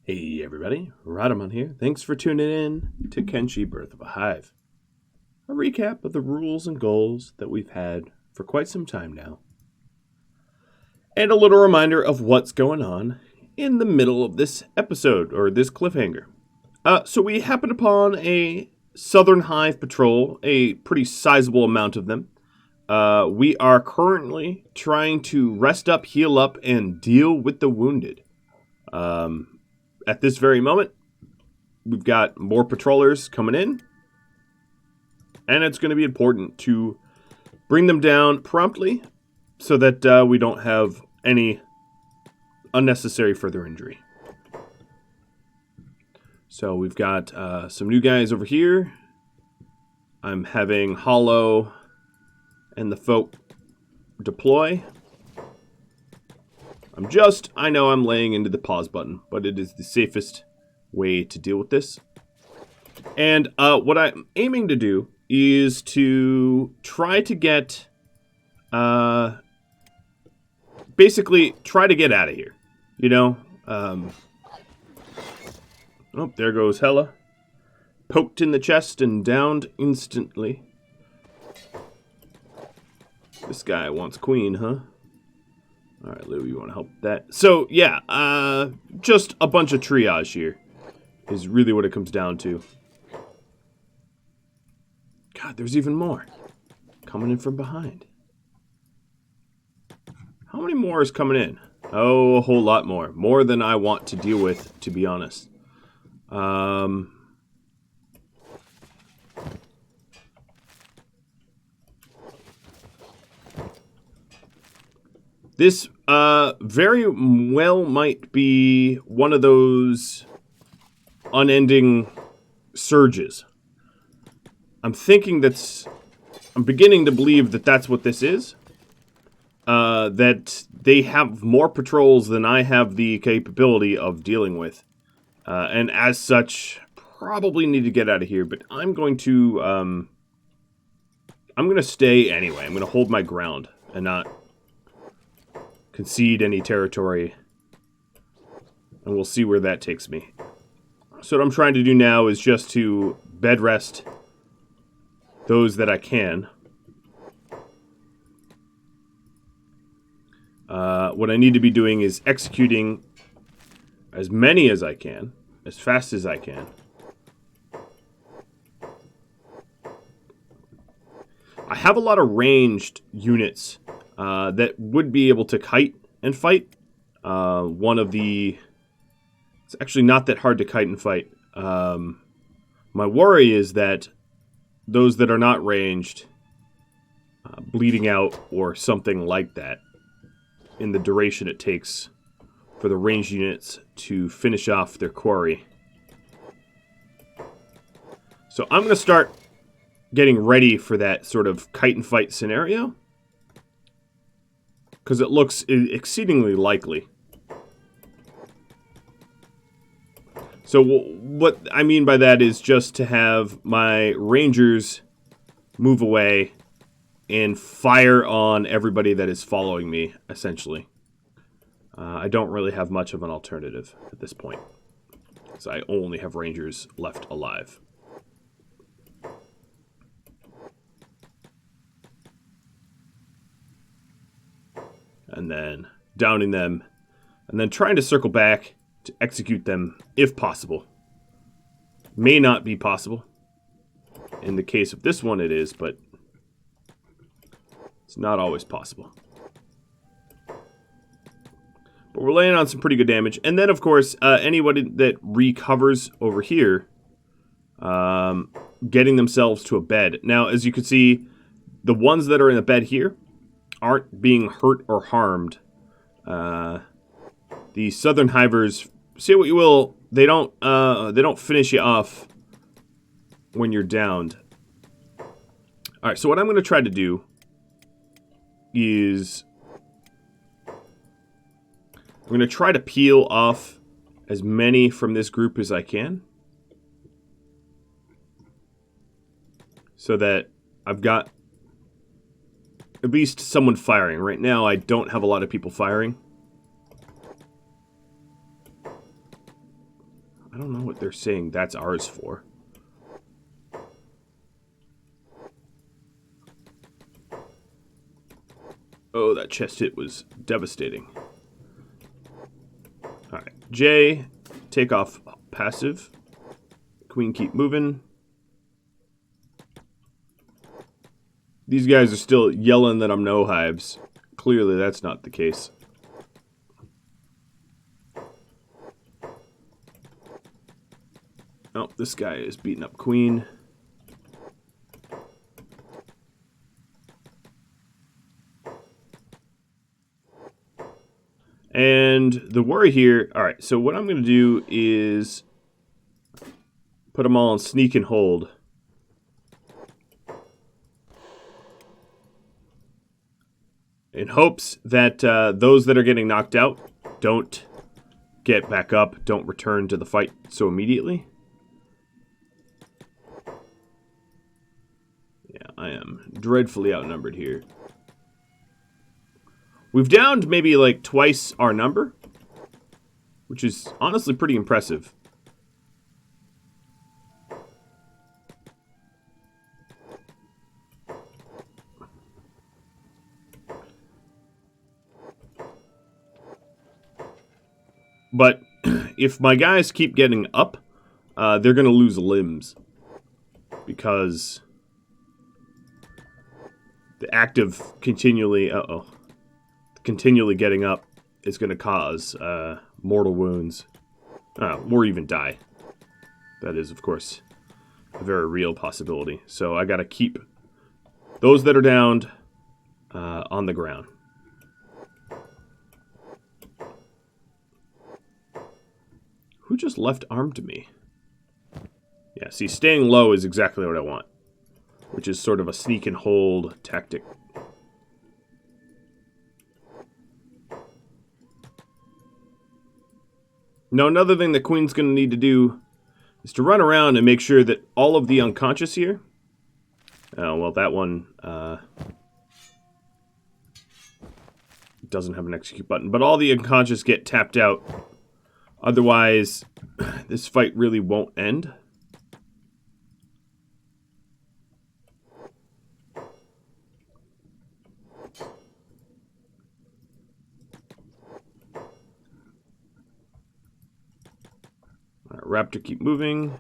Hey everybody, Radaman here. Thanks for tuning in to Kenshi Birth of a Hive. A recap of the rules and goals that we've had for quite some time now. And a little reminder of what's going on in the middle of this episode, or this cliffhanger. So we happened upon a Southern Hive patrol, a pretty sizable amount of them. We are currently trying to rest up, heal up, and deal with the wounded. At this very moment, we've got more patrollers coming in, and it's going to be important to bring them down promptly so that we don't have any unnecessary further injury. So we've got some new guys over here. I'm having Hollow and the folk deploy. I know I'm laying into the pause button, but it is the safest way to deal with this. And what I'm aiming to do is to try to get, basically try to get out of here. You know, oh, there goes Hella. Poked in the chest and downed instantly. This guy wants queen, huh? Alright, Lou, you want to help with that? So, yeah, just a bunch of triage here is really what it comes down to. God, there's even more coming in from behind. How many more is coming in? Oh, a whole lot more. More than I want to deal with, to be honest. This very well might be one of those unending surges. I'm beginning to believe that that's what this is. That they have more patrols than I have the capability of dealing with. And as such, probably need to get out of here, but I'm going to stay anyway. I'm going to hold my ground and not concede any territory, and we'll see where that takes me. So what I'm trying to do now is just to bed rest those that I can. What I need to be doing is executing as many as I can, as fast as I can. I have a lot of ranged units that would be able to kite and fight. It's actually not that hard to kite and fight. My worry is that those that are not ranged, bleeding out or something like that, in the duration it takes for the ranged units to finish off their quarry. So I'm going to start getting ready for that sort of kite and fight scenario, because it looks exceedingly likely. So what I mean by that is just to have my rangers move away and fire on everybody that is following me, essentially. I don't really have much of an alternative at this point, because I only have rangers left alive. And then downing them, and then trying to circle back to execute them if possible. May not be possible. In the case of this one it is, but it's not always possible. But we're laying on some pretty good damage. And then, of course, anybody that recovers over here, getting themselves to a bed. Now, as you can see, the ones that are in the bed here aren't being hurt or harmed. The Southern Hivers, say what you will, they don't finish you off when you're downed. All right, so what I'm going to try to do is I'm going to try to peel off as many from this group as I can, so that I've got at least someone firing. Right now, I don't have a lot of people firing. I don't know what they're saying that's ours for. Oh, that chest hit was devastating. Alright, J, take off passive. Queen, keep moving. These guys are still yelling that I'm no hives. Clearly, that's not the case. Oh, this guy is beating up Queen. And the worry here... Alright, so what I'm going to do is put them all on sneak and hold. In hopes that those that are getting knocked out don't get back up, don't return to the fight so immediately. Yeah, I am dreadfully outnumbered here. We've downed maybe like twice our number, which is honestly pretty impressive. But if my guys keep getting up, they're going to lose limbs. Because the act of continually getting up is going to cause mortal wounds. Or even die. That is, of course, a very real possibility. So I got to keep those that are downed on the ground. Who just left armed to me? Yeah, see, staying low is exactly what I want. Which is sort of a sneak and hold tactic. Now, another thing that Queen's going to need to do is to run around and make sure that all of the unconscious here... Oh, well, that one doesn't have an execute button. But all the unconscious get tapped out. Otherwise, this fight really won't end. Alright, Raptor, keep moving.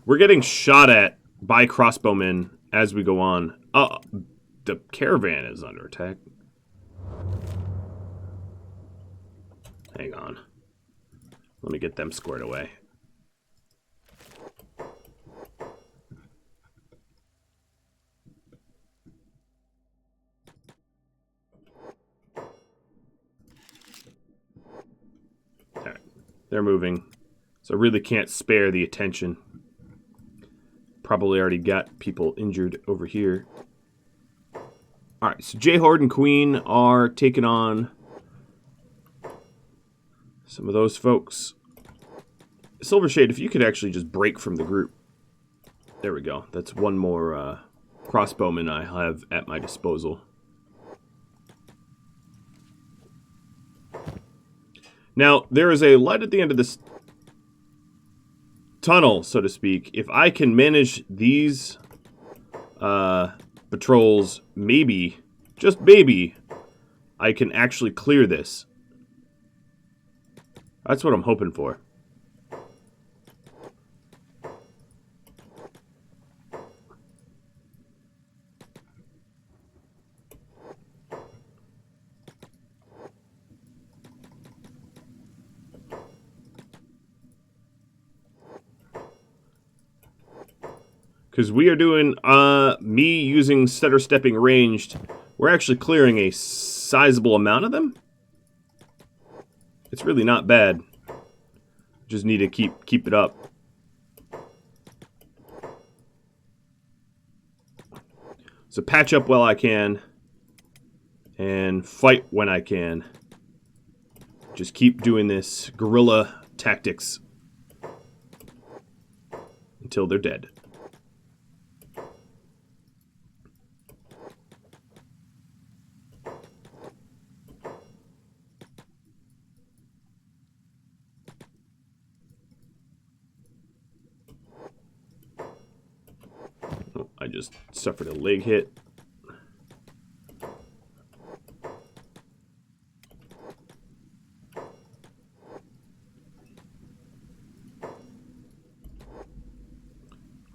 We're getting shot at by crossbowmen as we go on. The caravan is under attack. Hang on. Let me get them squared away. Alright, they're moving. So I really can't spare the attention. Probably already got people injured over here. Alright, so J Horde and Queen are taking on some of those folks. Silvershade, if you could actually just break from the group. There we go. That's one more crossbowman I have at my disposal. Now, there is a light at the end of this tunnel, so to speak. If I can manage these patrols, maybe, just maybe, I can actually clear this. That's what I'm hoping for. Because we are doing, me using stutter stepping ranged, we're actually clearing a sizable amount of them. It's really not bad. Just need to keep it up. So patch up while I can. And fight when I can. Just keep doing this guerrilla tactics. Until they're dead. just suffered a leg hit.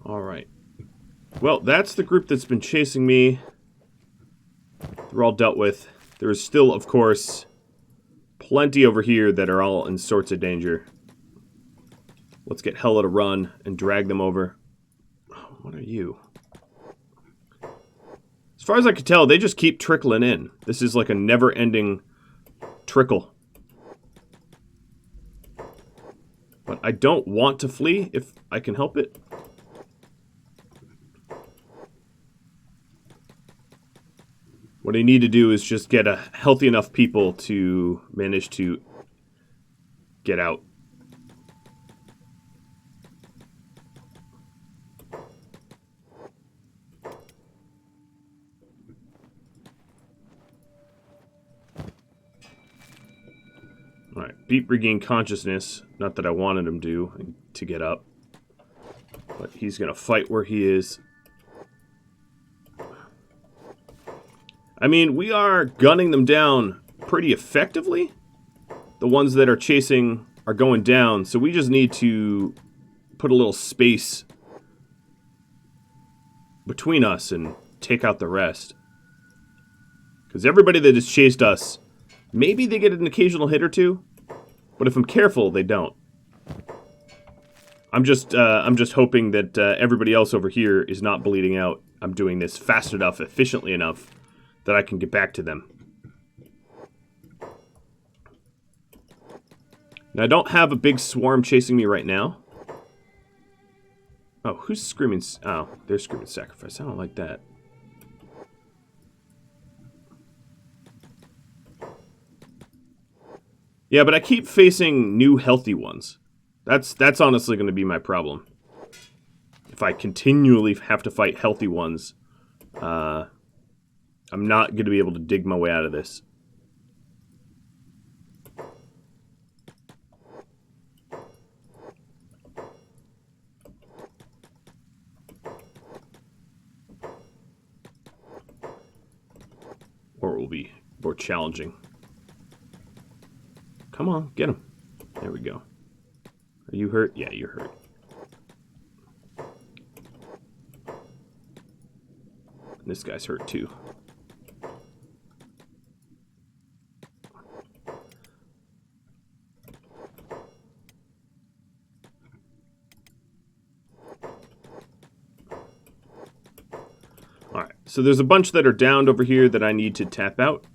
All right. Well, that's the group that's been chasing me. They're all dealt with. There is still, of course, plenty over here that are all in sorts of danger. Let's get Hella to run and drag them over. Oh, what are you? As far as I can tell, they just keep trickling in. This is like a never-ending trickle. But I don't want to flee if I can help it. What I need to do is just get a healthy enough people to manage to get out. Alright, Beat regained consciousness. Not that I wanted him to get up. But he's going to fight where he is. I mean, we are gunning them down pretty effectively. The ones that are chasing are going down, so we just need to put a little space between us and take out the rest. Because everybody that has chased us, maybe they get an occasional hit or two, but if I'm careful, they don't. I'm just hoping that everybody else over here is not bleeding out. I'm doing this fast enough, efficiently enough, that I can get back to them. Now, I don't have a big swarm chasing me right now. Oh, who's screaming? Oh, they're screaming sacrifice. I don't like that. Yeah, but I keep facing new healthy ones. That's honestly going to be my problem. If I continually have to fight healthy ones, I'm not going to be able to dig my way out of this. Or it will be more challenging. Come on, get him. There we go. Are you hurt? Yeah, you're hurt. This guy's hurt too. Alright, so there's a bunch that are downed over here that I need to tap out.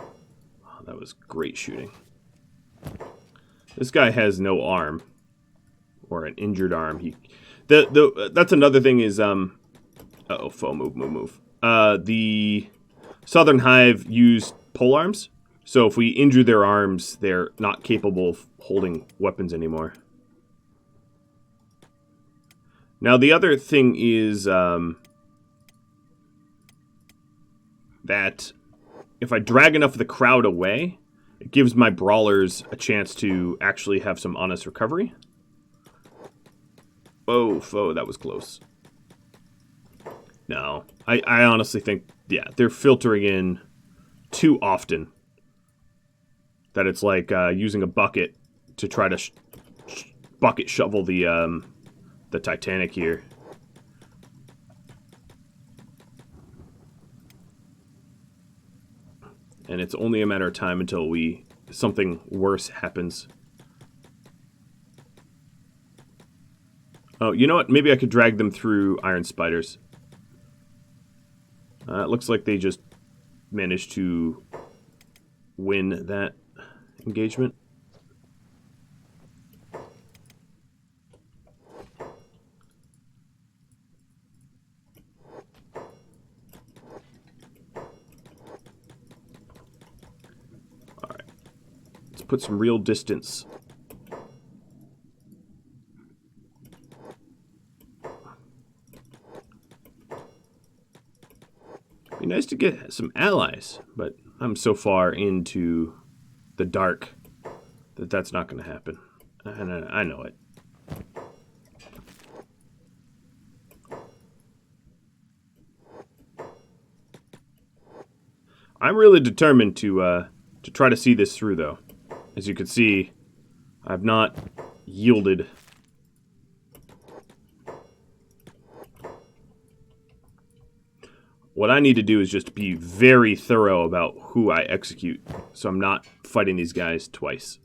Oh, that was great shooting. This guy has no arm. Or an injured arm. That's another thing is, uh-oh, foe, move. The Southern Hive use polearms. So if we injure their arms, they're not capable of holding weapons anymore. Now, the other thing is that if I drag enough of the crowd away, it gives my brawlers a chance to actually have some honest recovery. Oh, foe, that was close. No, I honestly think, yeah, they're filtering in too often. That it's like using a bucket to try to bucket shovel the Titanic here. And it's only a matter of time until something worse happens. Oh, you know what? Maybe I could drag them through iron spiders. It looks like they just managed to win that engagement. Alright. Let's put some real distance. Be nice to get some allies, but I'm so far into the dark that that's not going to happen. And I know it. I'm really determined to try to see this through, though. As you can see, I've not yielded. What I need to do is just be very thorough about who I execute, so I'm not fighting these guys twice.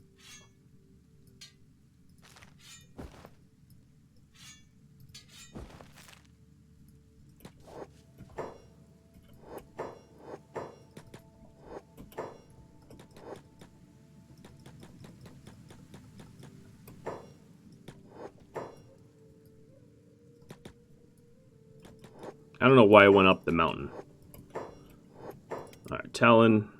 I don't know why I went up the mountain. Alright, Talon.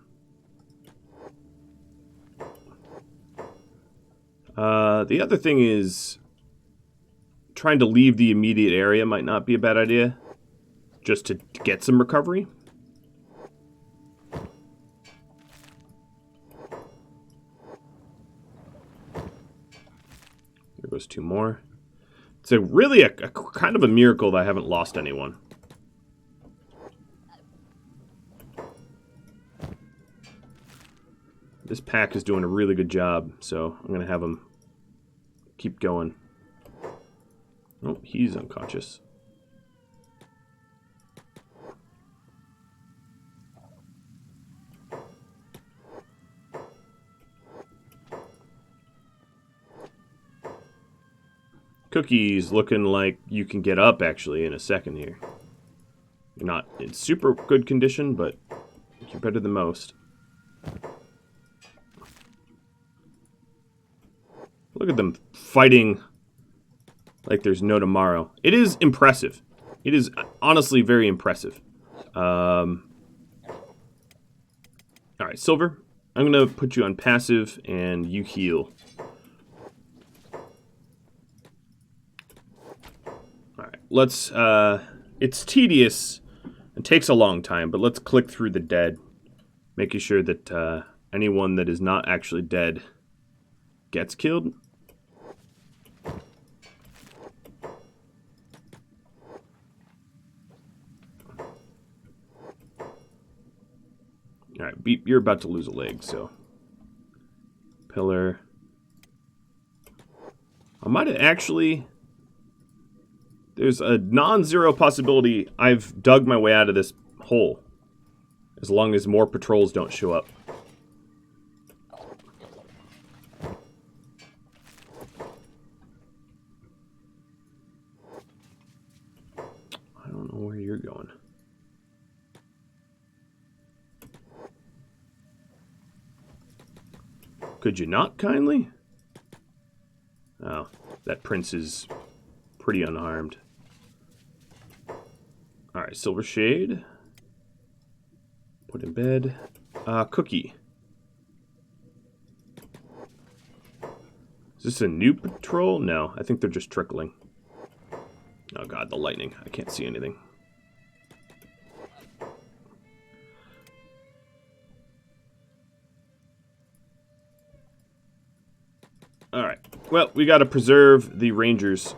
The other thing is, trying to leave the immediate area might not be a bad idea, just to get some recovery. There goes two more. It's really a kind of a miracle that I haven't lost anyone. This pack is doing a really good job, so I'm going to have him keep going. Oh, he's unconscious. Cookie's looking like you can get up, actually, in a second here. You're not in super good condition, but you're better than most. Look at them fighting like there's no tomorrow. It is impressive. It is honestly very impressive. Alright, Silver, I'm going to put you on passive, and you heal. Alright, let's... it's tedious and takes a long time, but let's click through the dead, making sure that anyone that is not actually dead gets killed. Alright, you're about to lose a leg, so... Pillar. I might have actually... There's a non-zero possibility I've dug my way out of this hole. As long as more patrols don't show up. I don't know where you're going. Could you not kindly? Oh, that prince is pretty unharmed. Alright, Silver Shade. Put in bed. Cookie. Is this a new patrol? No, I think they're just trickling. Oh god, the lightning. I can't see anything. Alright. Well, we gotta preserve the rangers.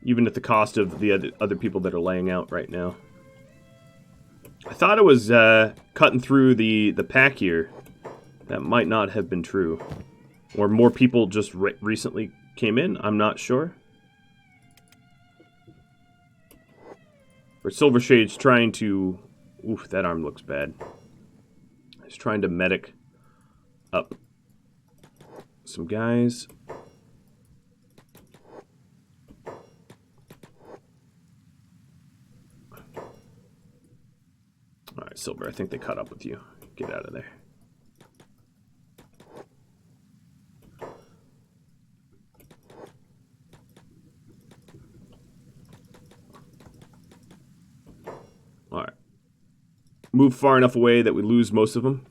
Even at the cost of the other people that are laying out right now. I thought it was cutting through the pack here. That might not have been true. Or more people just recently came in. I'm not sure. Or Silver Shade's trying to... Oof, that arm looks bad. He's trying to medic up some guys. Alright, Silver, I think they caught up with you. Get out of there. Alright. Move far enough away that we lose most of them.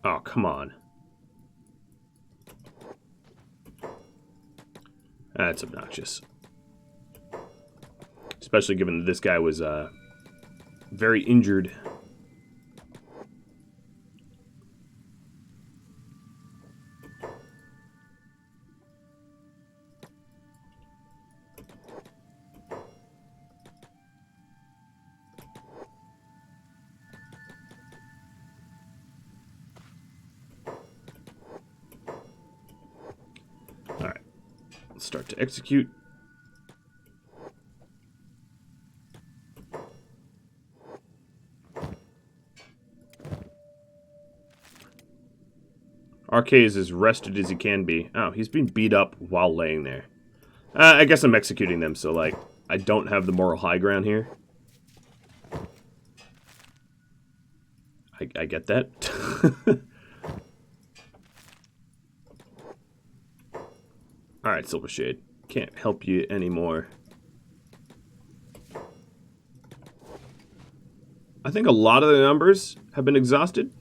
Oh, come on. That's obnoxious. Especially given that this guy was very injured. Alright. Let's start to execute. RK is as rested as he can be. Oh, he's being beat up while laying there. I guess I'm executing them, so, like, I don't have the moral high ground here. I get that. Alright, Silvershade. Can't help you anymore. I think a lot of the numbers have been exhausted.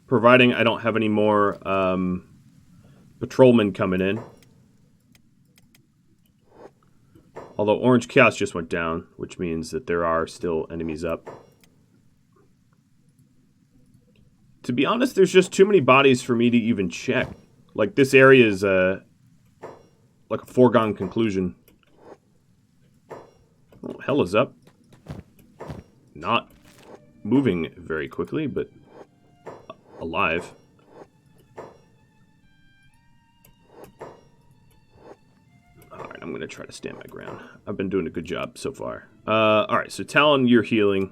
Providing I don't have any more patrolmen coming in. Although Orange Chaos just went down, which means that there are still enemies up. To be honest, there's just too many bodies for me to even check. Like, this area is like a foregone conclusion. Oh, hell is up. Not moving very quickly, but alive. Alright, I'm going to try to stand my ground. I've been doing a good job so far. Alright, so Talon, you're healing.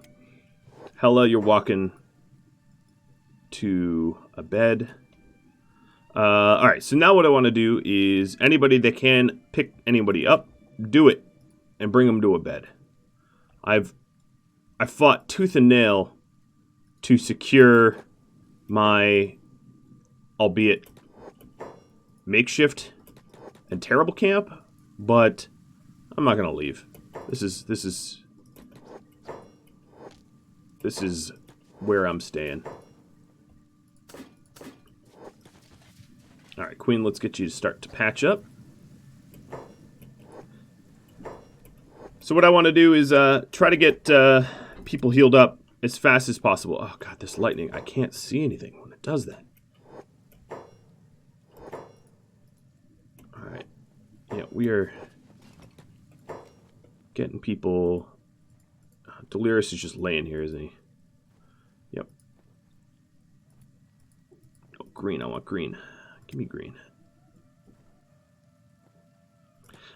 Hella, you're walking to a bed. Alright, so now what I want to do is anybody that can pick anybody up, do it, and bring them to a bed. I fought tooth and nail to secure my, albeit makeshift and terrible camp, but I'm not gonna leave. This is where I'm staying. Alright, Queen, let's get you to start to patch up. So what I want to do is try to get people healed up as fast as possible. Oh god, this lightning. I can't see anything when it does that. Alright. Yeah, we are getting people... Delirious is just laying here, isn't he? Yep. Oh, green. I want green. Give me green.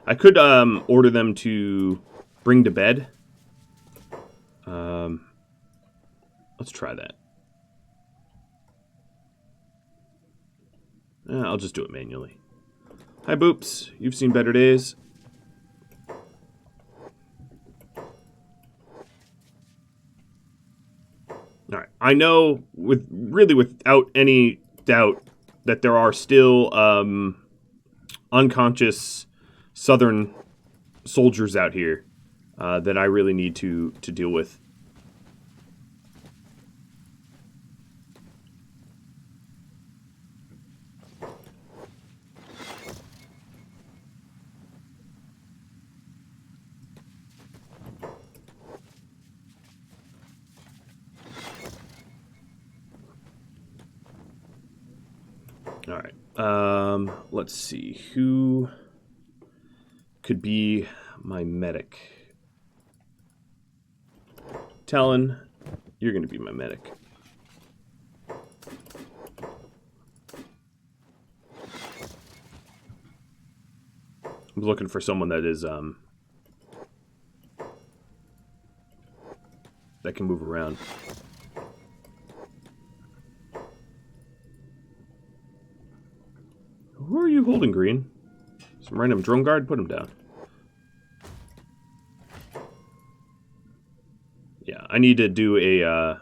I could order them to bring to bed. Let's try that. I'll just do it manually. Hi, Boops. You've seen better days. Alright. I know without any doubt that there are still unconscious southern soldiers out here that I really need to deal with. Alright, let's see, who could be my medic? Talon, you're going to be my medic. I'm looking for someone that is, that can move around. Who are you holding, Green? Some random drone guard? Put him down. Yeah, I need to do a,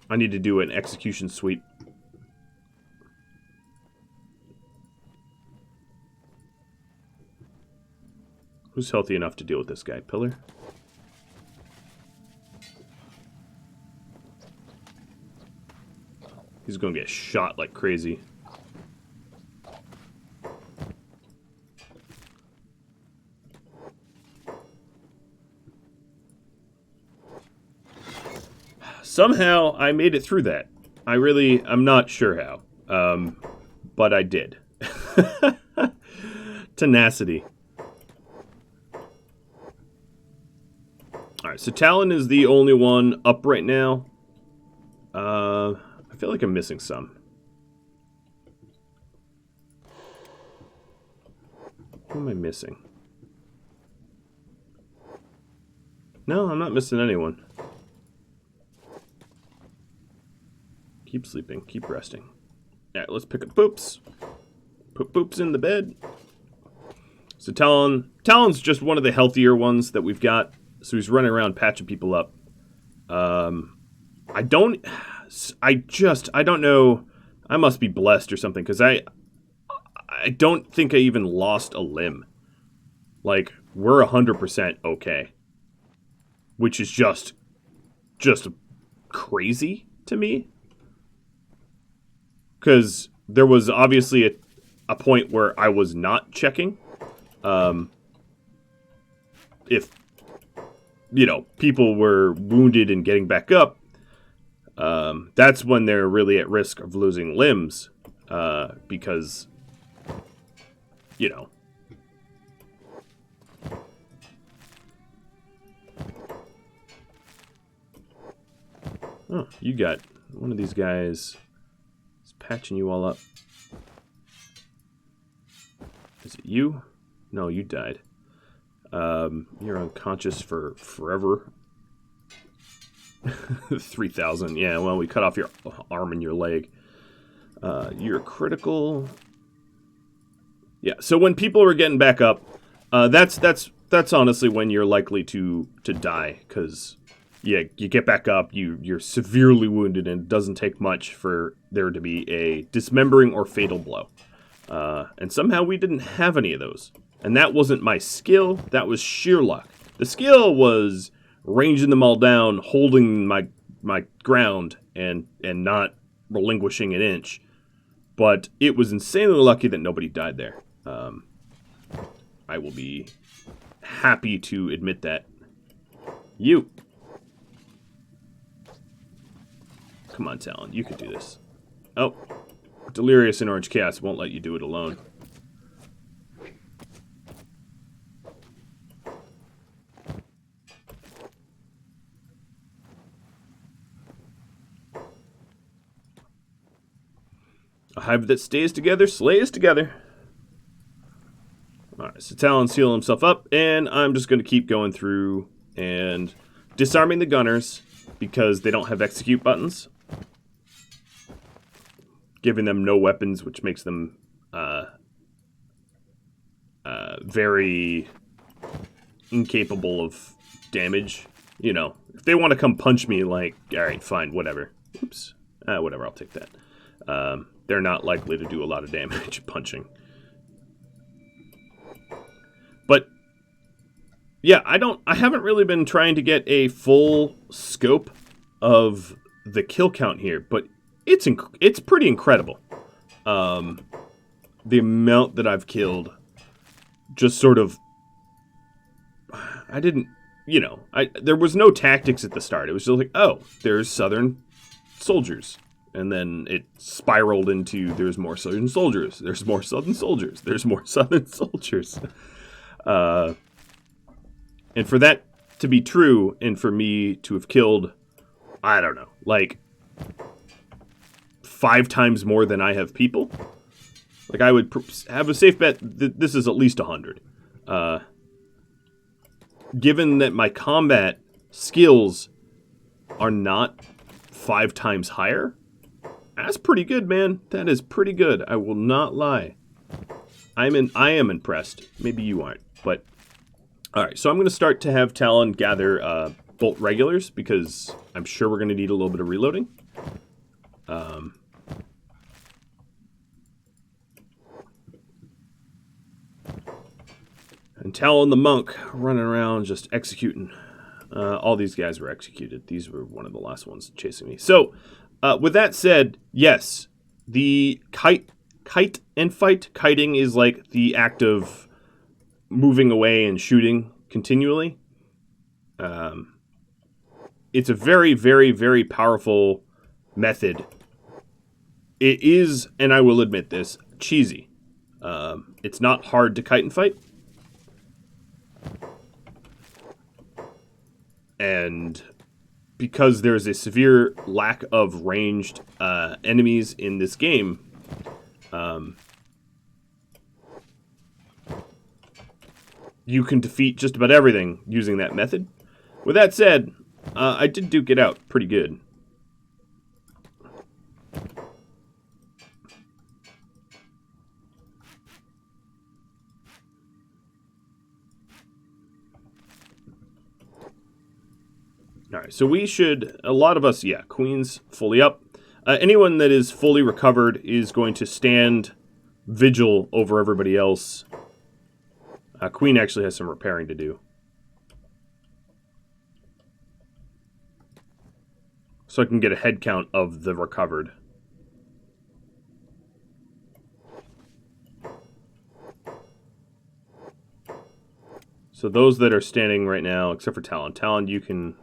I need to do an execution sweep. Who's healthy enough to deal with this guy? Pillar? He's going to get shot like crazy. Somehow, I made it through that. I'm not sure how. But I did. Tenacity. Alright, so Talon is the only one up right now. I feel like I'm missing some. Who am I missing? No, I'm not missing anyone. Keep sleeping. Keep resting. Alright, let's pick up Poops. Put Poops in the bed. So Talon's just one of the healthier ones that we've got. So he's running around patching people up. I don't know. I must be blessed or something, because I don't think I even lost a limb. Like, we're 100% okay. Which is just crazy to me. Because there was obviously a point where I was not checking. If, people were wounded and getting back up, that's when they're really at risk of losing limbs. Because, Oh, you got one of these guys is patching you all up. Is it you? No, you died. You're unconscious for forever. 3,000. Yeah, well, we cut off your arm and your leg. You're critical. Yeah, so when people are getting back up, that's honestly when you're likely to die, because you get back up, you're severely wounded, and it doesn't take much for there to be a dismembering or fatal blow. And somehow we didn't have any of those. And that wasn't my skill, that was sheer luck. The skill was ranging them all down, holding my ground, and not relinquishing an inch. But it was insanely lucky that nobody died there. I will be happy to admit that. You. Come on, Talon, you can do this. Oh, Delirious and Orange Chaos won't let you do it alone. A hive that stays together, slays together. Alright, so Talon's healing himself up, and I'm just going to keep going through and disarming the gunners because they don't have execute buttons. Giving them no weapons, which makes them very incapable of damage. If they want to come punch me, like, alright, fine, whatever. Oops. Whatever, I'll take that. They're not likely to do a lot of damage punching. But yeah, I haven't really been trying to get a full scope of the kill count here, but it's pretty incredible. The amount that I've killed, just sort of, I didn't, there was no tactics at the start. It was just like, oh, there's Southern soldiers. And then it spiraled into, there's more Southern soldiers, there's more Southern soldiers, there's more Southern soldiers. And for that to be true, and for me to have killed, I don't know, like 5 times more than I have people, like I would have a safe bet that this is at least 100. Given that my combat skills are not 5 times higher, that's pretty good, man. That is pretty good. I will not lie. I am impressed. Maybe you aren't, but all right. So I'm going to start to have Talon gather bolt regulars because I'm sure we're going to need a little bit of reloading. And Talon the monk running around just executing. All these guys were executed. These were one of the last ones chasing me. So With that said, yes, the kite and fight. Kiting is like the act of moving away and shooting continually. It's a very, very, very powerful method. It is, and I will admit this, cheesy. It's not hard to kite and fight. And because there's a severe lack of ranged enemies in this game, you can defeat just about everything using that method. With that said, I did duke it out pretty good. Alright, so we should, a lot of us, yeah, Queen's fully up. Anyone that is fully recovered is going to stand vigil over everybody else. Queen actually has some repairing to do. So I can get a head count of the recovered. So those that are standing right now, except for Talon. Talon, you can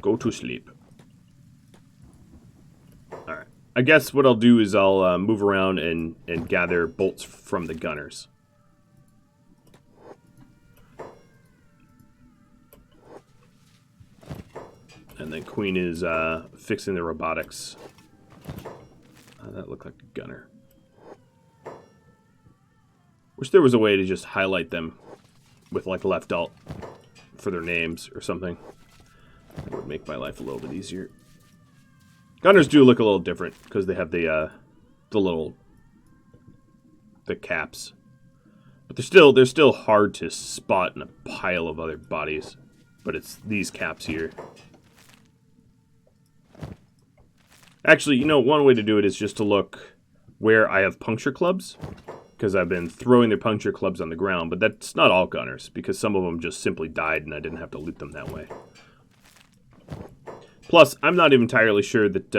go to sleep. Alright. I guess what I'll do is I'll move around and gather bolts from the gunners. And then Queen is fixing the robotics. That looked like a gunner. Wish there was a way to just highlight them with like left alt for their names or something. That would make my life a little bit easier. Gunners do look a little different because they have the caps. But they're still hard to spot in a pile of other bodies. But it's these caps here. Actually, you know, one way to do it is just to look where I have puncture clubs, because I've been throwing their puncture clubs on the ground, but that's not all gunners, because some of them just simply died and I didn't have to loot them that way. Plus, I'm not even entirely sure that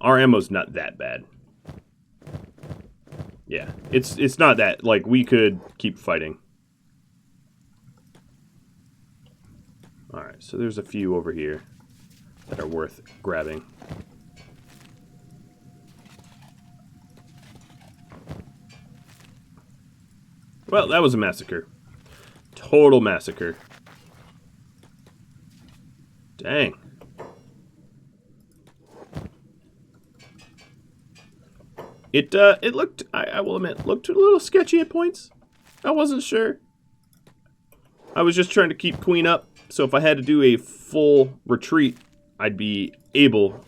our ammo's not that bad. Yeah, it's not that, like, we could keep fighting. Alright, so there's a few over here that are worth grabbing. Well, that was a massacre. Total massacre. Dang. It looked, I will admit, looked a little sketchy at points. I wasn't sure. I was just trying to keep Queen up, so if I had to do a full retreat, I'd be able.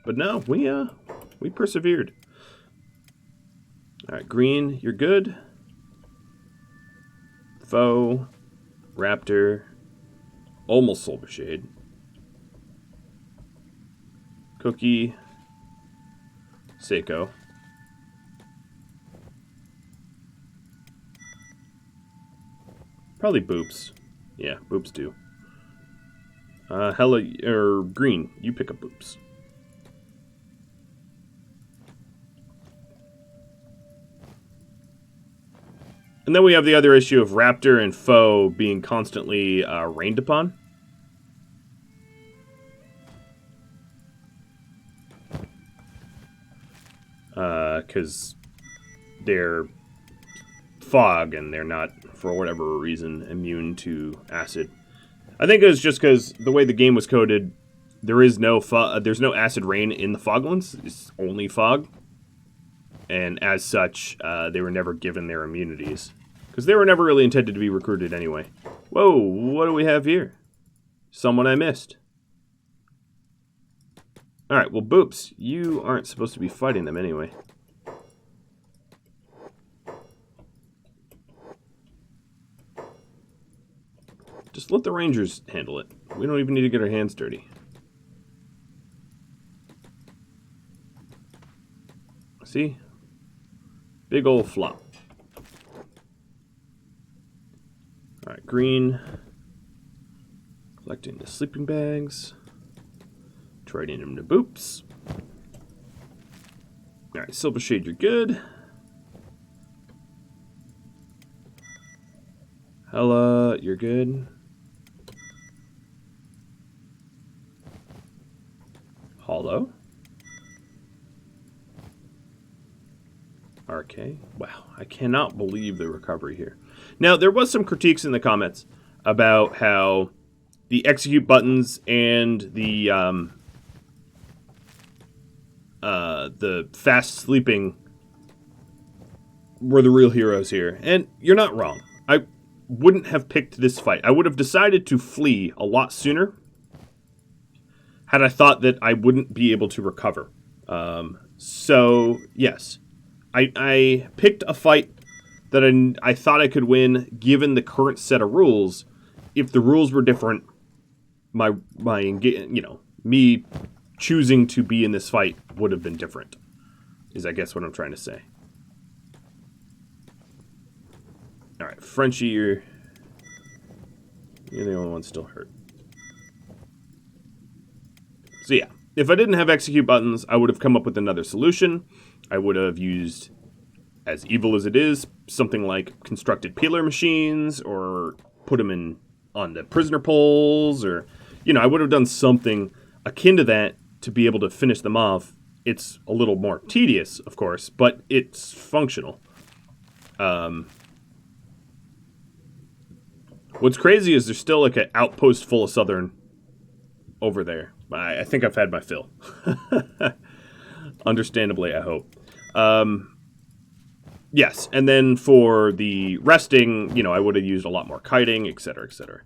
But no, we persevered. Alright, Green, you're good. Foe, Raptor, almost Silver Shade. Cookie, Seiko. Probably Boops. Yeah, Boops do. Green, you pick up Boops. And then we have the other issue of Raptor and Foe being constantly rained upon. Because they're fog and they're not, for whatever reason, immune to acid. I think it was just because the way the game was coded, there's no acid rain in the Foglands. It's only fog. And as such, they were never given their immunities. Because they were never really intended to be recruited anyway. Whoa, what do we have here? Someone I missed. Alright, well, Boops, you aren't supposed to be fighting them anyway. Just let the Rangers handle it. We don't even need to get our hands dirty. See? Big old flop. Alright, Green. Collecting the sleeping bags. Trading him to boops. Alright, Silver Shade, you're good. Hella, you're good. Hollow. RK. Wow, I cannot believe the recovery here. Now, there was some critiques in the comments about how the execute buttons and the fast sleeping were the real heroes here. And you're not wrong. I wouldn't have picked this fight. I would have decided to flee a lot sooner had I thought that I wouldn't be able to recover. So, yes. I picked a fight that I thought I could win given the current set of rules. If the rules were different, me choosing to be in this fight would have been different, is I guess what I'm trying to say. Alright, Frenchie, you're the only one still hurt. So yeah, if I didn't have execute buttons, I would have come up with another solution. I would have used, as evil as it is, something like constructed peeler machines, or put them on the prisoner poles, or, I would have done something akin to that to be able to finish them off. It's a little more tedious, of course, but it's functional. What's crazy is there's still like an outpost full of Southern over there. I think I've had my fill. Understandably, I hope. Yes, and then for the resting, I would have used a lot more kiting, etc., etc.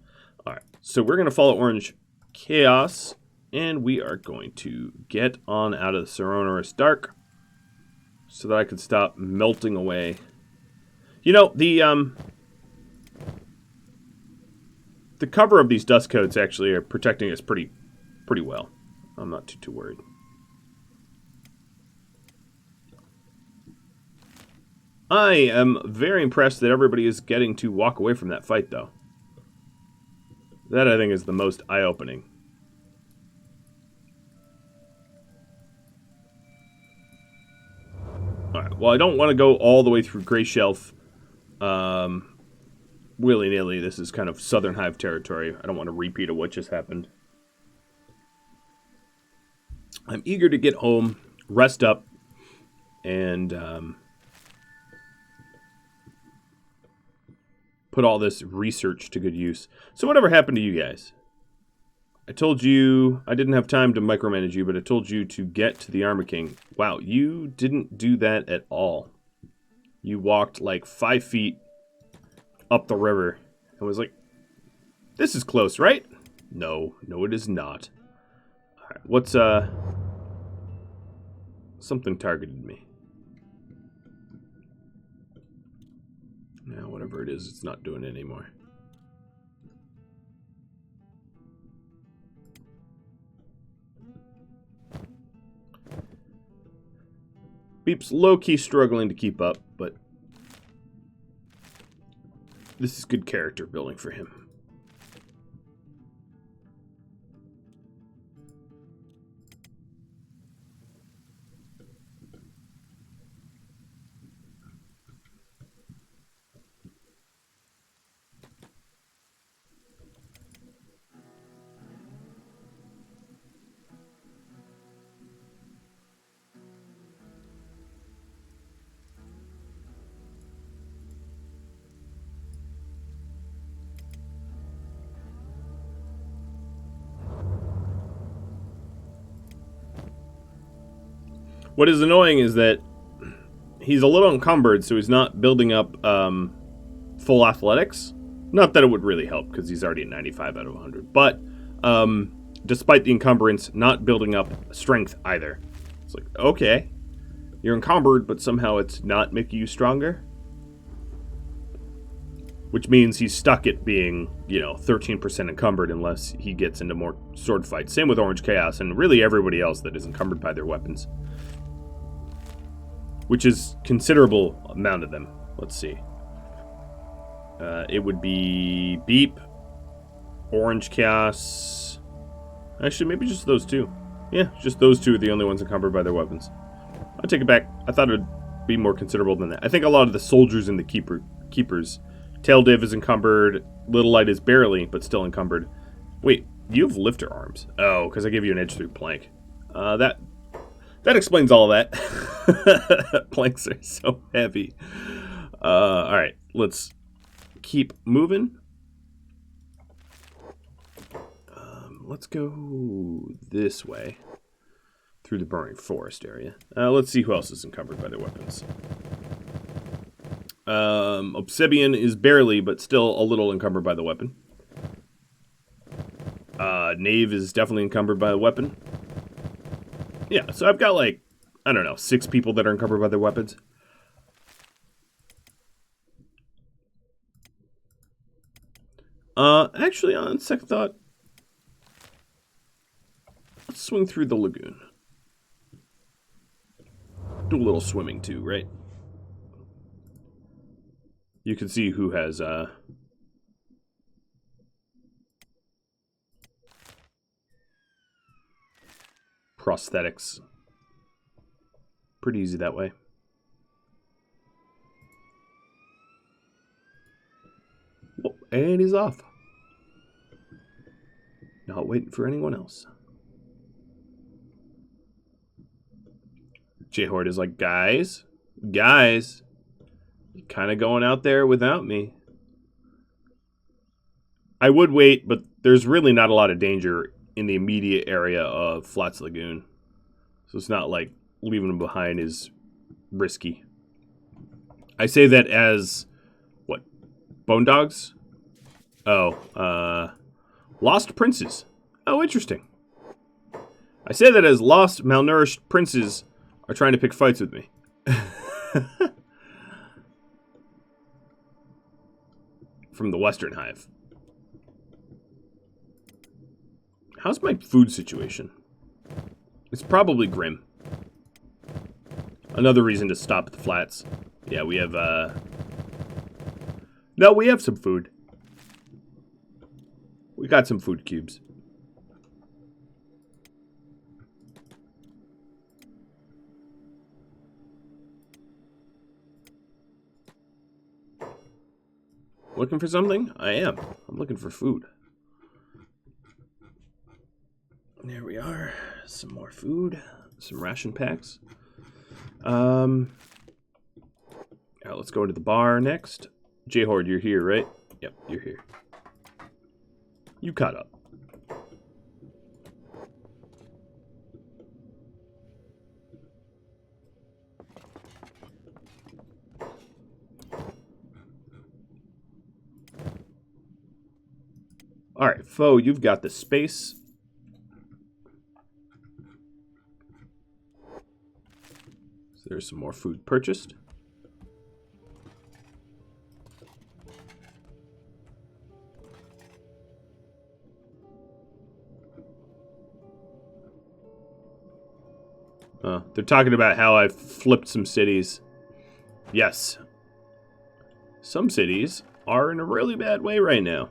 All right, so we're going to follow Orange Chaos, and we are going to get on out of the Sonorous Dark so that I can stop melting away. The cover of these dust coats actually are protecting us pretty well. I'm not too worried. I am very impressed that everybody is getting to walk away from that fight, though. That, I think, is the most eye-opening. Alright, well, I don't want to go all the way through Grey Shelf willy-nilly. This is kind of Southern Hive territory. I don't want to repeat of what just happened. I'm eager to get home, rest up, and put all this research to good use. So whatever happened to you guys? I told you I didn't have time to micromanage you, but I told you to get to the Armor King. Wow, you didn't do that at all. You walked like 5 feet up the river and was like, this is close, right? No, it is not. All right, what's, something targeted me. Now, whatever it is, it's not doing it anymore. Beep's low-key struggling to keep up, but this is good character building for him. What is annoying is that he's a little encumbered, so he's not building up full athletics. Not that it would really help, because he's already at 95 out of 100. But despite the encumbrance, not building up strength either. It's like, okay, you're encumbered, but somehow it's not making you stronger. Which means he's stuck at being, 13% encumbered unless he gets into more sword fights. Same with Orange Chaos, and really everybody else that is encumbered by their weapons. Which is considerable amount of them. Let's see. It would be Beep, Orange Chaos. Actually, maybe just those two. Yeah, just those two are the only ones encumbered by their weapons. I'll take it back. I thought it would be more considerable than that. I think a lot of the soldiers and the keepers. Tail Div is encumbered. Little Light is barely, but still encumbered. Wait, you have lifter arms. Oh, because I gave you an edge through plank. That explains all that. Planks are so heavy. Alright, let's keep moving. Let's go this way. Through the burning forest area. Let's see who else is encumbered by their weapons. Obsidian is barely, but still a little encumbered by the weapon. Knave is definitely encumbered by the weapon. Yeah, so I've got like, I don't know, 6 people that are encumbered by their weapons. Actually, on second thought, let's swing through the lagoon. Do a little swimming too, right? You can see who has, prosthetics. Pretty easy that way. Oh, and he's off. Not waiting for anyone else. J-Horde is like, guys, you're kind of going out there without me. I would wait, but there's really not a lot of danger in the immediate area of Flats Lagoon. So it's not like leaving them behind is risky. I say that as, what, bone dogs? Oh, lost princes. Oh, interesting. I say that as lost, malnourished princes are trying to pick fights with me. From the Western Hive. How's my food situation? It's probably grim. Another reason to stop at the flats. Yeah, we have, no, we have some food. We got some food cubes. Looking for something? I am. I'm looking for food. There we are. Some more food. Some ration packs. Alright, let's go to the bar next. J-Horde, you're here, right? Yep, you're here. You caught up. Alright, foe, you've got the space. So there's some more food purchased. They're talking about how I've flipped some cities. Yes. Some cities are in a really bad way right now.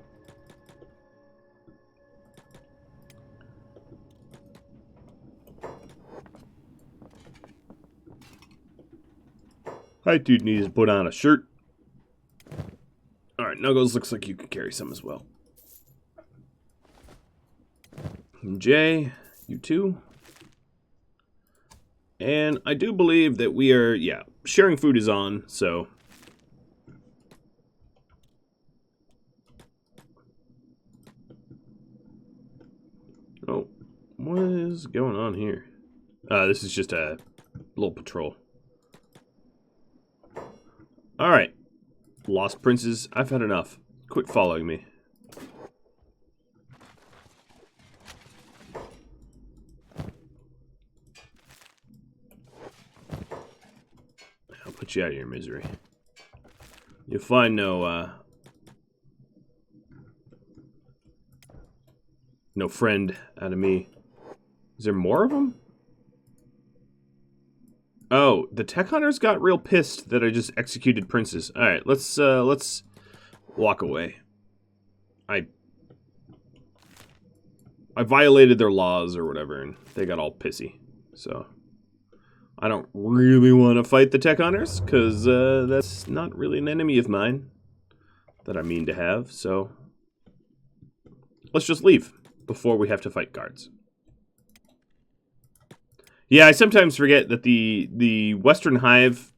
Hi, dude needs to put on a shirt. Alright, Nuggles, looks like you could carry some as well. And Jay, you too. And I do believe that we are, yeah, sharing food is on, so. Oh, what is going on here? This is just a little patrol. Alright. Lost Princes, I've had enough. Quit following me. I'll put you out of your misery. You'll find no friend out of me. Is there more of them? Oh, the tech hunters got real pissed that I just executed princes. All right, let's walk away. I I violated their laws or whatever, and they got all pissy. So I don't really want to fight the tech hunters, because that's not really an enemy of mine that I mean to have. So let's just leave before we have to fight guards. Yeah, I sometimes forget that the Western Hive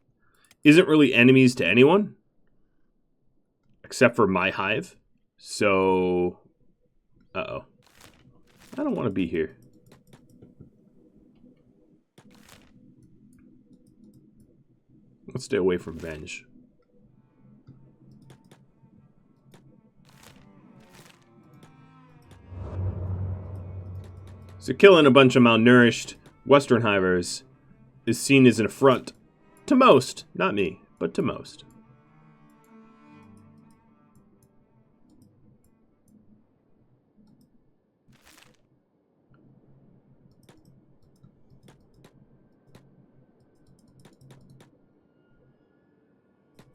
isn't really enemies to anyone, except for my hive. So, uh-oh. I don't want to be here. Let's stay away from Venge. So killing a bunch of malnourished Western hivers is seen as an affront to most, not me, but to most.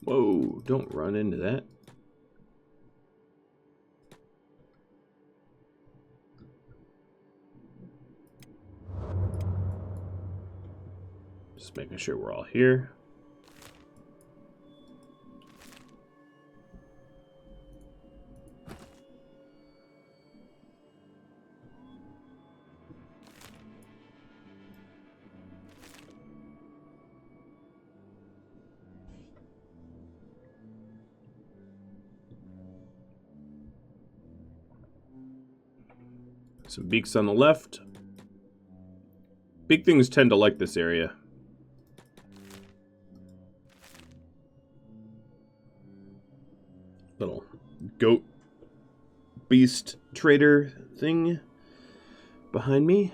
Whoa, don't run into that. Just making sure we're all here. Some beaks on the left. Big things tend to like this area. Little goat beast trader thing behind me.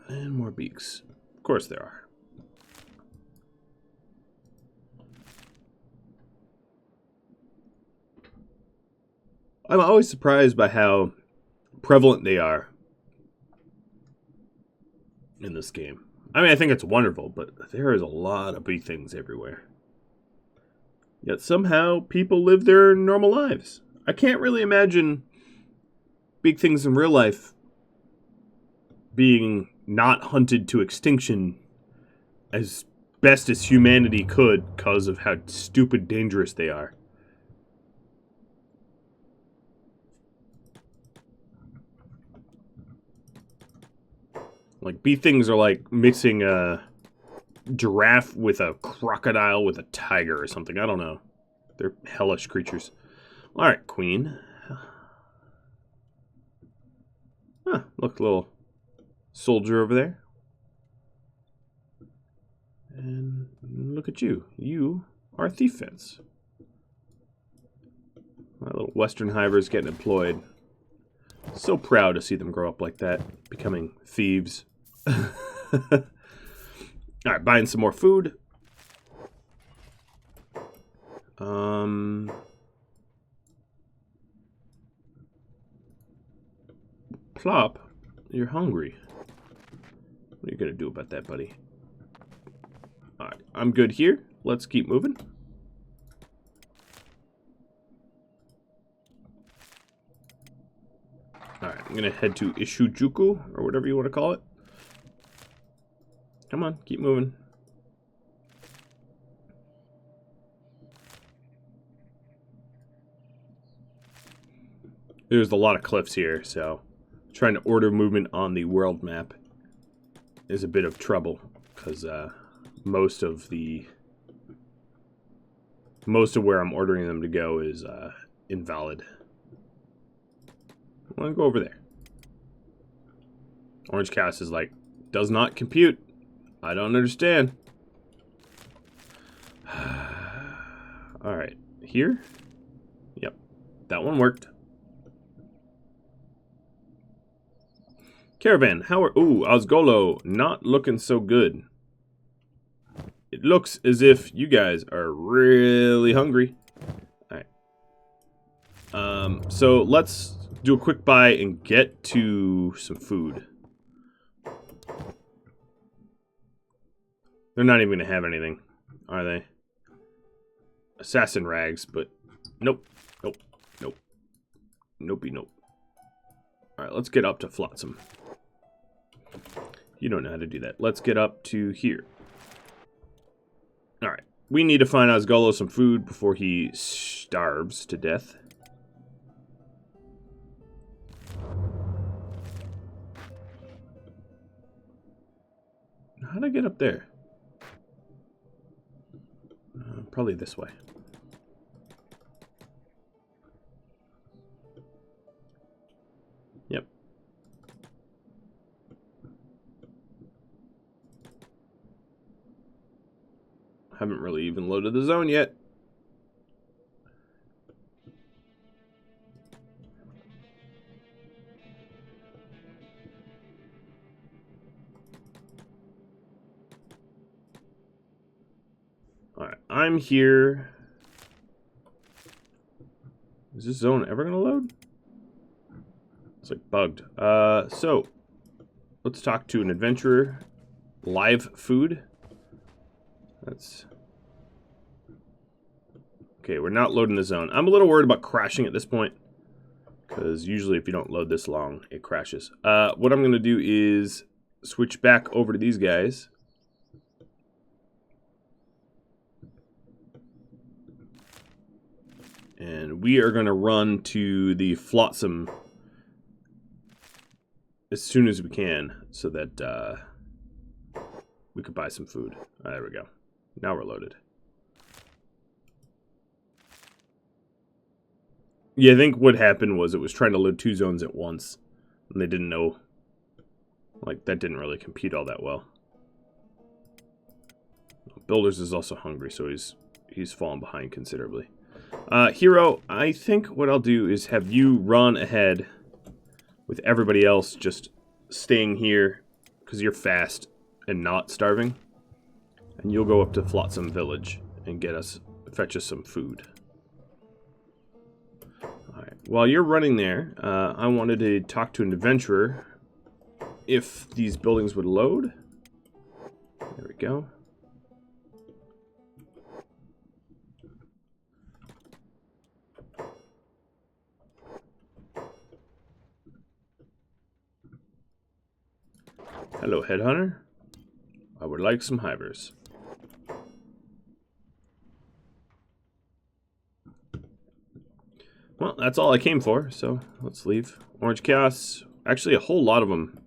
And more beaks. Of course there are. I'm always surprised by how prevalent they are in this game. I mean, I think it's wonderful, but there is a lot of big things everywhere. Yet somehow people live their normal lives. I can't really imagine big things in real life being not hunted to extinction as best as humanity could because of how stupid dangerous they are. Like, bee things are like mixing a giraffe with a crocodile with a tiger or something. I don't know. They're hellish creatures. Alright, Queen. Huh, look, little soldier over there. And look at you. You are a thief fence. My little Western hivers getting employed. So proud to see them grow up like that, becoming thieves. Alright, buying some more food. Plop, you're hungry. What are you gonna do about that, buddy? Alright, I'm good here. Let's keep moving. Alright, I'm gonna head to Ishujuku, or whatever you want to call it. Come on, keep moving. There's a lot of cliffs here, so trying to order movement on the world map is a bit of trouble, because most of where I'm ordering them to go is invalid. I want to go over there. Orange Cast is like, does not compute. I don't understand. Alright, here? Yep, that one worked. Caravan, how are... Ooh, Osgolo, not looking so good. It looks as if you guys are really hungry. Alright. So let's do a quick buy and get to some food. They're not even going to have anything, are they? Assassin rags, but Nope. Nope. Nope. Nopey nope. Alright, let's get up to Flotsam. You don't know how to do that. Let's get up to here. Alright. We need to find Osgullo some food before he starves to death. How'd I get up there? Probably this way. Yep. Haven't really even loaded the zone yet. Alright, I'm here. Is this zone ever gonna load? It's like bugged. So let's talk to an adventurer. Live food. That's okay. We're not loading the zone. I'm a little worried about crashing at this point, because usually if you don't load this long, it crashes. What I'm gonna do is switch back over to these guys. And we are going to run to the Flotsam as soon as we can so that we could buy some food. There we go. Now we're loaded. Yeah, I think what happened was it was trying to load 2 zones at once. And they didn't know. Like, that didn't really compute all that well. Builders is also hungry, so he's fallen behind considerably. Hero, I think what I'll do is have you run ahead with everybody else just staying here because you're fast and not starving. And you'll go up to Flotsam Village and fetch us some food. Alright, while you're running there, I wanted to talk to an adventurer if these buildings would load. There we go. Hello, headhunter. I would like some hivers. Well, that's all I came for, so let's leave. Orange Chaos. Actually, a whole lot of them.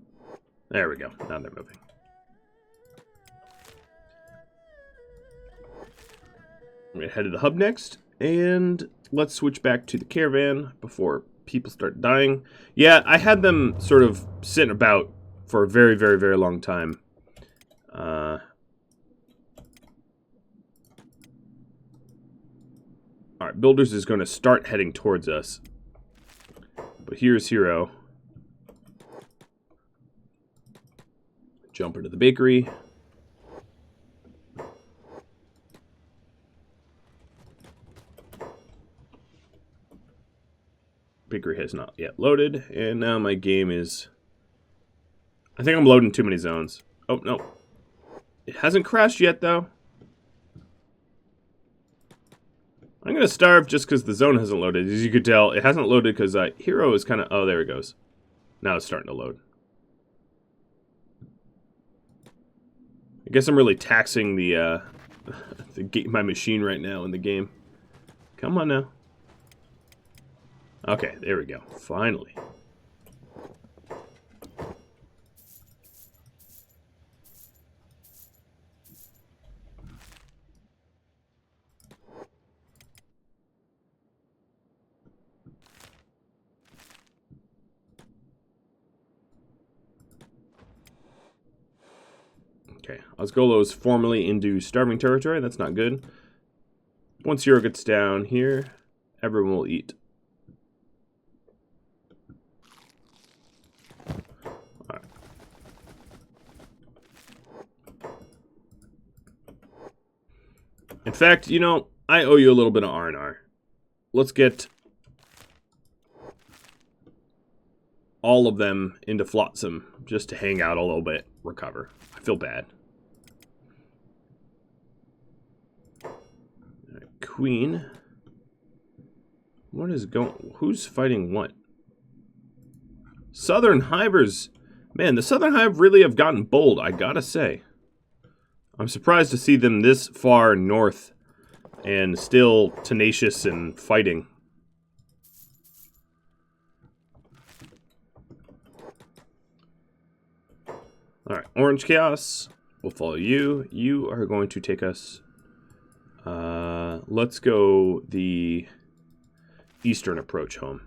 There we go. Now they're moving. I'm going to head to the hub next, and let's switch back to the caravan before people start dying. Yeah, I had them sort of sitting about for a very, very, very long time. Alright, Builders is going to start heading towards us. But here's Hero. Jump into the bakery. Bakery has not yet loaded, and now my game is... I think I'm loading too many zones. Oh, no. It hasn't crashed yet, though. I'm going to starve just because the zone hasn't loaded. As you could tell, it hasn't loaded because Hero is kind of... Oh, there it goes. Now it's starting to load. I guess I'm really taxing the my machine right now in the game. Come on now. Okay, there we go. Finally. Okay, Osgullo is formally into starving territory. That's not good. Once Hero gets down here, everyone will eat. Alright. In fact, you know, I owe you a little bit of R&R. Let's get all of them into Flotsam just to hang out a little bit, recover. I feel bad. Queen. What is going... Who's fighting what? Southern hivers. Man, the Southern Hive really have gotten bold, I gotta say. I'm surprised to see them this far north and still tenacious and fighting. Alright, Orange Chaos. We'll follow you. You are going to take us... let's go the eastern approach home.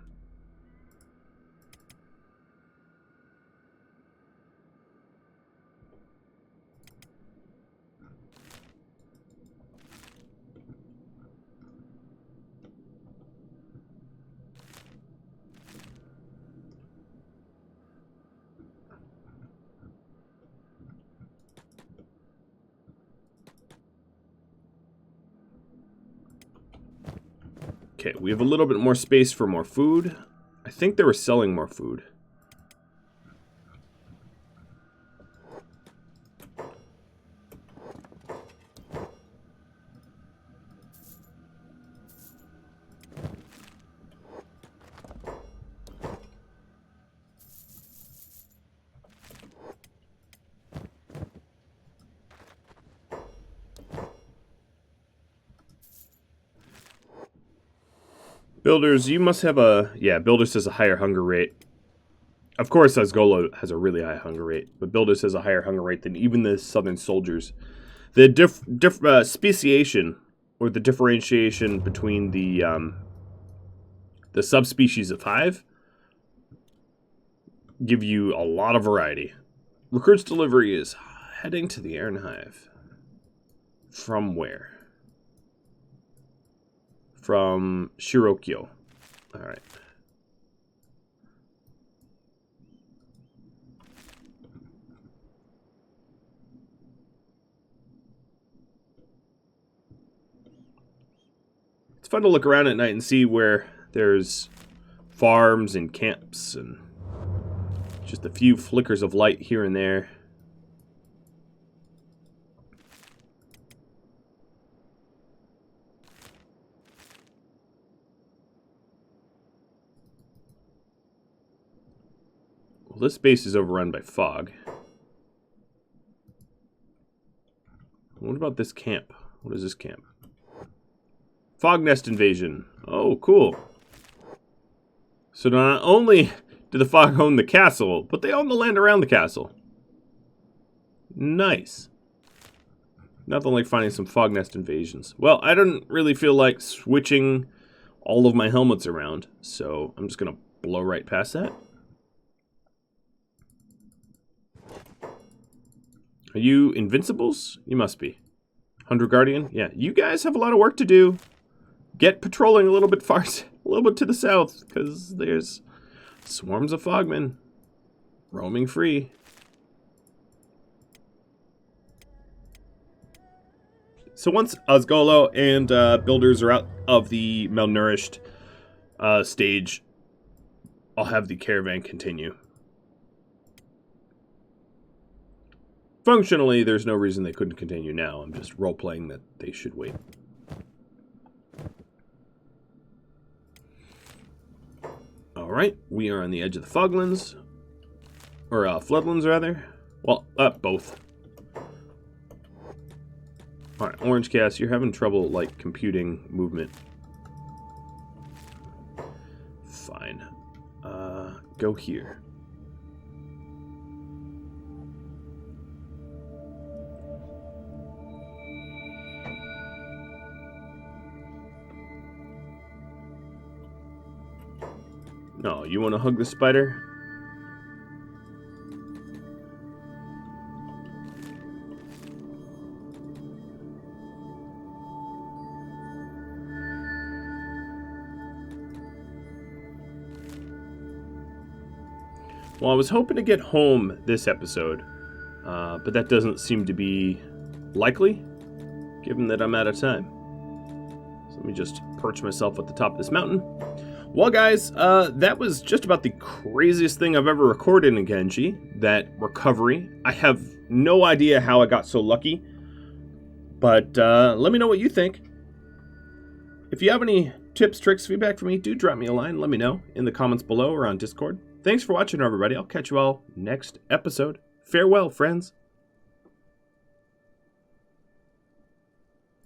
Okay, we have a little bit more space for more food. I think they were selling more food. Builders, you must have a... Yeah, Builders has a higher hunger rate. Of course, Asgolo has a really high hunger rate, but Builders has a higher hunger rate than even the Southern soldiers. The speciation, or the differentiation between the subspecies of Hive, give you a lot of variety. Recruits delivery is heading to the Iron Hive. From where? From Shirokyo. Alright. It's fun to look around at night and see where there's farms and camps and just a few flickers of light here and there. Well, this base is overrun by fog. What about this camp? What is this camp? Fog nest invasion. Oh, cool. So not only do the fog own the castle, but they own the land around the castle. Nice. Nothing like finding some fog nest invasions. Well, I don't really feel like switching all of my helmets around, so I'm just going to blow right past that. Are you Invincibles? You must be. 100 Guardian? Yeah, you guys have a lot of work to do. Get patrolling a little bit far, a little bit to the south, because there's swarms of fogmen roaming free. So once Asgolo and Builders are out of the malnourished stage, I'll have the caravan continue. Functionally, there's no reason they couldn't continue now. I'm just role-playing that they should wait. Alright, we are on the edge of the Foglands. Or, Floodlands, rather. Well, both. Alright, Orange Cast, you're having trouble, like, computing movement. Fine. Go here. No, you want to hug the spider? Well, I was hoping to get home this episode, but that doesn't seem to be likely, given that I'm out of time. So let me just perch myself at the top of this mountain. Well, guys, that was just about the craziest thing I've ever recorded in Kenshi, that recovery. I have no idea how I got so lucky, but let me know what you think. If you have any tips, tricks, feedback for me, do drop me a line. Let me know in the comments below or on Discord. Thanks for watching, everybody. I'll catch you all next episode. Farewell, friends.